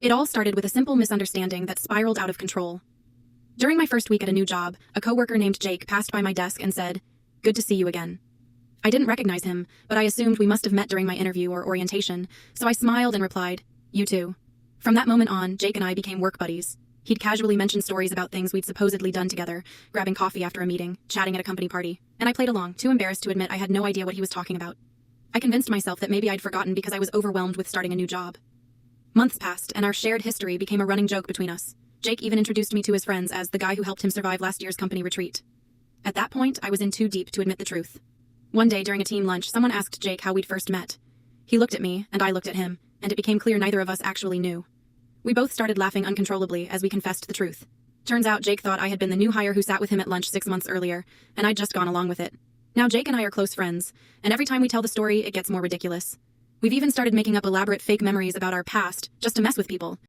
It all started with a simple misunderstanding that spiraled out of control. During my first week at a new job, a coworker named Jake passed by my desk and said, "Good to see you again." I didn't recognize him, but I assumed we must have met during my interview or orientation, so I smiled and replied, "You too." From that moment on, Jake and I became work buddies. He'd casually mention stories about things we'd supposedly done together, grabbing coffee after a meeting, chatting at a company party, and I played along, too embarrassed to admit I had no idea what he was talking about. I convinced myself that maybe I'd forgotten because I was overwhelmed with starting a new job. Months passed, and our shared history became a running joke between us. Jake even introduced me to his friends as the guy who helped him survive last year's company retreat. At that point, I was in too deep to admit the truth. One day during a team lunch, someone asked Jake how we'd first met. He looked at me, and I looked at him, and it became clear neither of us actually knew. We both started laughing uncontrollably as we confessed the truth. Turns out Jake thought I had been the new hire who sat with him at lunch 6 months earlier, and I'd just gone along with it. Now Jake and I are close friends, and every time we tell the story, it gets more ridiculous. We've even started making up elaborate fake memories about our past, just to mess with people.